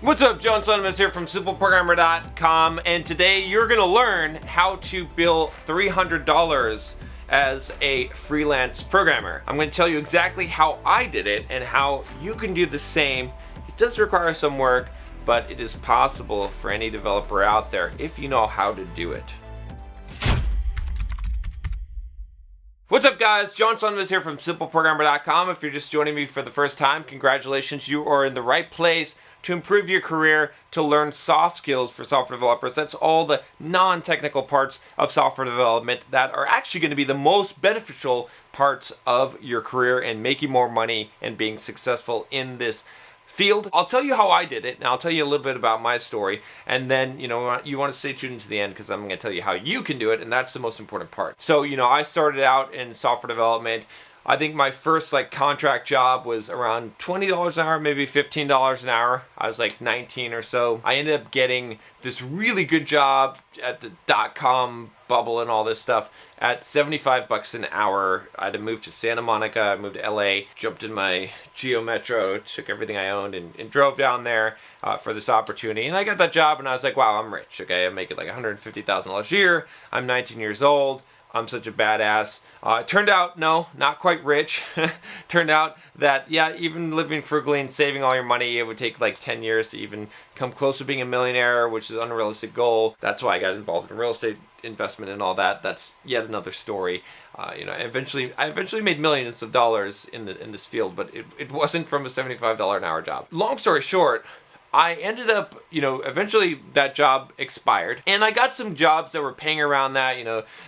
What's up, John Sonnemus here from simpleprogrammer.com, and today you're going to learn how to bill $300 as a freelance programmer. I'm going to tell you exactly how I did it and how you can do the same. It does require some work, but it is possible for any developer out there if you know how to do it. What's up, guys? John Sonnemus here from simpleprogrammer.com. If you're just joining me for the first time, congratulations. You are in the right place to improve your career, to learn soft skills for software developers. That's all the non-technical parts of software development that are actually going to be the most beneficial parts of your career and making more money and being successful in this field. I'll tell you how I did it, and I'll tell you a little bit about my story, and then you want to stay tuned to the end because I'm going to tell you how you can do it, and that's the most important part. So I started out in software development. I think my first contract job was around $20 an hour, maybe $15 an hour. I was 19 or so. I ended up getting this really good job at the .com bubble and all this stuff at $75 an hour. I had to move to Santa Monica. I moved to LA, jumped in my Geo Metro, took everything I owned and drove down there for this opportunity. And I got that job and I was like, wow, I'm rich. Okay, I'm making $150,000 a year. I'm 19 years old. I'm such a badass. It turned out, no, not quite rich. Turned out that, yeah, even living frugally and saving all your money, it would take 10 years to even come close to being a millionaire, which is an unrealistic goal. That's why I got involved in real estate investment and all that. That's yet another story. I eventually made millions of dollars in this field, but it wasn't from a $75 an hour job. Long story short, I ended up, eventually that job expired, and I got some jobs that were paying around that.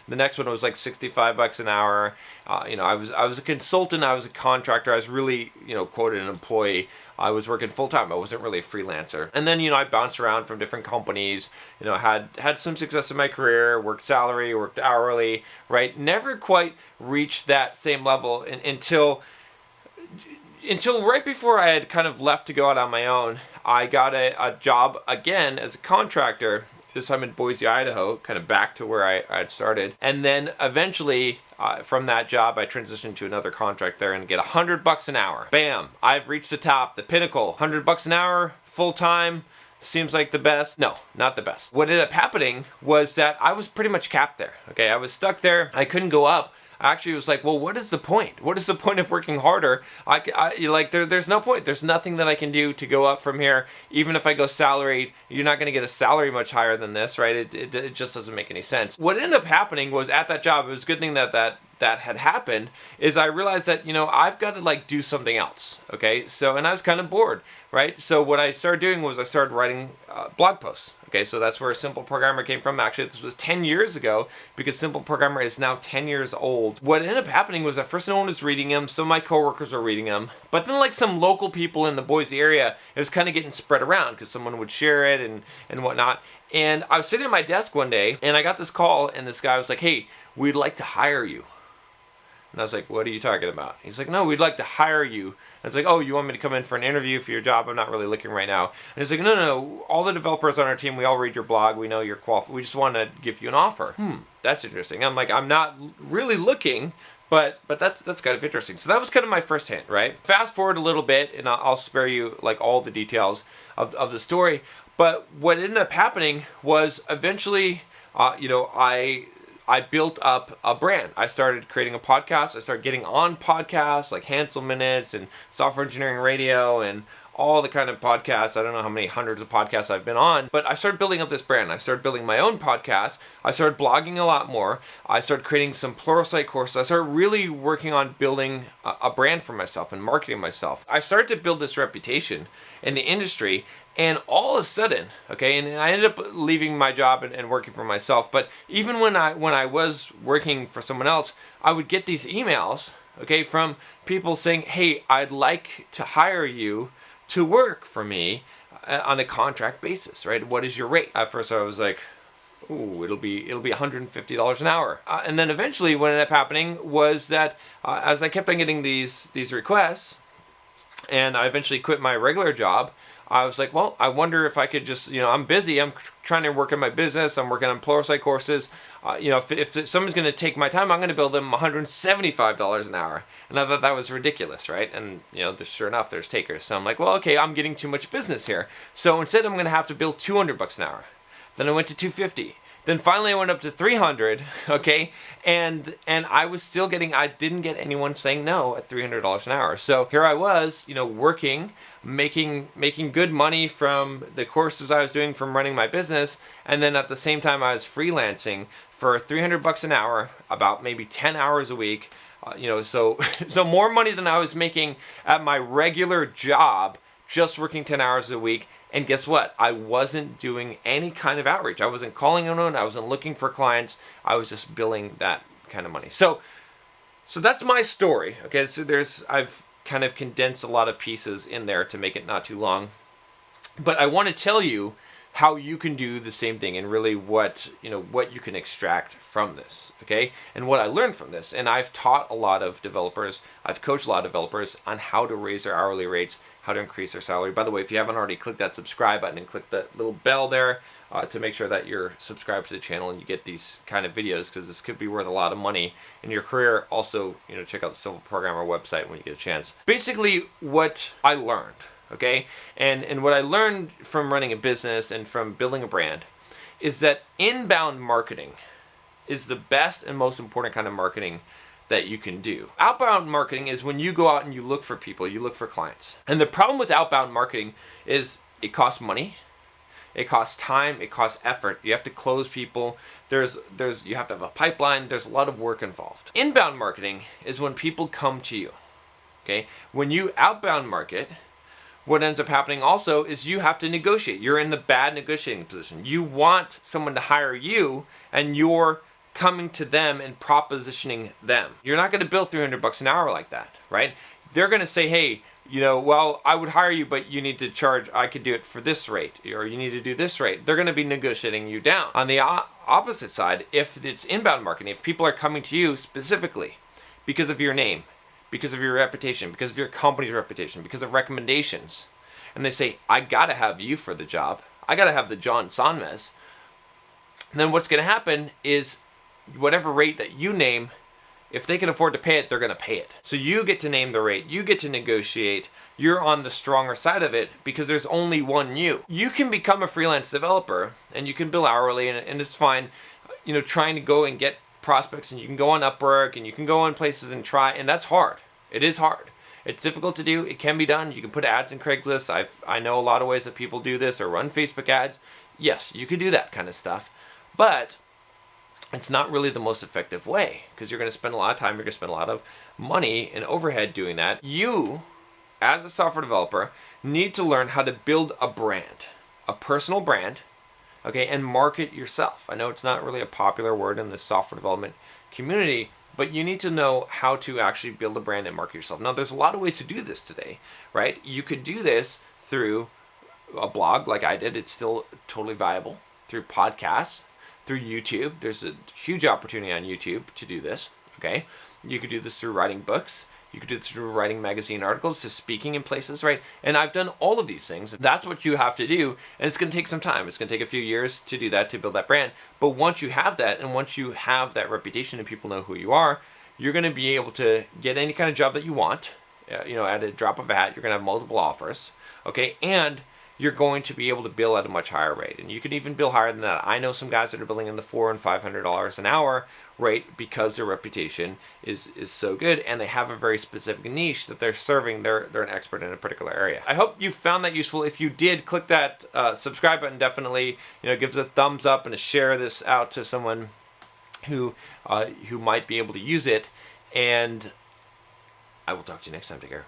The next one was $65 an hour. I was a consultant. I was a contractor. I was really, quoted an employee. I was working full time. I wasn't really a freelancer. And then, I bounced around from different companies. Had some success in my career. Worked salary, worked hourly. Right, never quite reached that same level until right before I had kind of left to go out on my own. I got a job again as a contractor, this time in Boise, Idaho, kind of back to where I had started. And then eventually from that job, I transitioned to another contract there and get $100 an hour. Bam, I've reached the top, the pinnacle. $100 an hour, full time. Seems like the best. No, not the best. What ended up happening was that I was pretty much capped there. Okay, I was stuck there. I couldn't go up. I actually was like, well, what is the point? What is the point of working harder? There's no point. There's nothing that I can do to go up from here. Even if I go salaried, you're not going to get a salary much higher than this, right? It just doesn't make any sense. What ended up happening was at that job, it was a good thing that had happened, is I realized that, I've got to do something else. Okay. So, and I was kind of bored, right? So what I started doing was I started writing blog posts. Okay, so that's where Simple Programmer came from. Actually, this was 10 years ago because Simple Programmer is now 10 years old. What ended up happening was at first no one was reading them. Some of my coworkers were reading them. But then some local people in the Boise area, it was kind of getting spread around because someone would share it and whatnot. And I was sitting at my desk one day and I got this call and this guy was like, hey, we'd like to hire you. And I was like, what are you talking about? He's like, no, we'd like to hire you. I was like, oh, you want me to come in for an interview for your job? I'm not really looking right now. And he's like, no, all the developers on our team, we all read your blog. We know you're qualified. We just want to give you an offer. That's interesting. I'm like, I'm not really looking, but that's kind of interesting. So that was kind of my first hint, right? Fast forward a little bit, and I'll spare you all the details of the story. But what ended up happening was eventually, I built up a brand. I started creating a podcast. I started getting on podcasts like Hansel Minutes and Software Engineering Radio and all the kind of podcasts. I don't know how many hundreds of podcasts I've been on, but I started building up this brand. I started building my own podcast. I started blogging a lot more. I started creating some Pluralsight courses. I started really working on building a brand for myself and marketing myself. I started to build this reputation in the industry. And all of a sudden, okay, and I ended up leaving my job and working for myself. But even when I was working for someone else, I would get these emails, okay, from people saying, hey, I'd like to hire you to work for me on a contract basis, right? What is your rate? At first I was like, ooh, it'll be $150 an hour. And then eventually what ended up happening was that as I kept on getting these requests, and I eventually quit my regular job, I was like, well, I wonder if I could just, I'm busy. I'm trying to work in my business. I'm working on Pluralsight courses. If someone's going to take my time, I'm going to bill them $175 an hour. And I thought that was ridiculous, right? And, sure enough, there's takers. So I'm like, well, okay, I'm getting too much business here. So instead, I'm going to have to bill $200 an hour. Then I went to $250. Then finally I went up to $300, okay? And I was still I didn't get anyone saying no at $300 an hour. So here I was, working, making good money from the courses I was doing from running my business. And then at the same time I was freelancing for $300 an hour, about maybe 10 hours a week. So more money than I was making at my regular job, just working 10 hours a week. And guess what? I wasn't doing any kind of outreach. I wasn't calling anyone. I wasn't looking for clients. I was just billing that kind of money. So that's my story. Okay, so I've kind of condensed a lot of pieces in there to make it not too long. But I want to tell you how you can do the same thing and really what you can extract from this, okay? And what I learned from this. And I've taught a lot of developers, I've coached a lot of developers on how to raise their hourly rates, how to increase their salary. By the way, if you haven't already, click that subscribe button and click that little bell there to make sure that you're subscribed to the channel and you get these kind of videos, because this could be worth a lot of money in your career. Also, check out the Simple Programmer website when you get a chance. Basically, what I learned, okay, and what I learned from running a business and from building a brand is that inbound marketing is the best and most important kind of marketing that you can do. Outbound marketing is when you go out and you look for people, you look for clients. And the problem with outbound marketing is it costs money, it costs time, it costs effort. You have to close people. You have to have a pipeline. There's a lot of work involved. Inbound marketing is when people come to you. Okay? When you outbound market, what ends up happening also is you have to negotiate. You're in the bad negotiating position. You want someone to hire you, and you're coming to them and propositioning them. You're not going to bill $300 an hour like that, right? They're going to say, hey, well, I would hire you, but you need to charge, I could do it for this rate, or you need to do this rate. They're going to be negotiating you down. On the opposite side, if it's inbound marketing, if people are coming to you specifically because of your name, because of your reputation, because of your company's reputation, because of recommendations, and they say, I gotta have you for the job, I gotta have the John Sonmez, then what's gonna happen is whatever rate that you name, if they can afford to pay it, they're gonna pay it. So you get to name the rate, you get to negotiate, you're on the stronger side of it because there's only one you. You can become a freelance developer and you can bill hourly and it's fine, trying to go and get prospects, and you can go on Upwork and you can go on places and try, and that's hard. It is hard. It's difficult to do. It can be done. You can put ads in Craigslist. I know a lot of ways that people do this, or run Facebook ads. Yes, you could do that kind of stuff, but it's not really the most effective way because you're going to spend a lot of time, you're going to spend a lot of money and overhead doing that. You, as a software developer, need to learn how to build a brand, a personal brand, okay, and market yourself. I know it's not really a popular word in the software development community, but you need to know how to actually build a brand and market yourself. Now, there's a lot of ways to do this today, right? You could do this through a blog like I did. It's still totally viable. Through podcasts, through YouTube. There's a huge opportunity on YouTube to do this, okay? You could do this through writing books. You could do this through writing magazine articles, to speaking in places, right? And I've done all of these things. That's what you have to do, and it's going to take some time. It's going to take a few years to do that, to build that brand. But once you have that, and once you have that reputation and people know who you are, you're going to be able to get any kind of job that you want. At a drop of a hat, you're going to have multiple offers, okay? And you're going to be able to bill at a much higher rate. And you can even bill higher than that. I know some guys that are billing in the $400 and $500 an hour rate because their reputation is so good and they have a very specific niche that they're serving. They're an expert in a particular area. I hope you found that useful. If you did, click that subscribe button. Definitely, give us a thumbs up and share this out to someone who might be able to use it. And I will talk to you next time. Take care.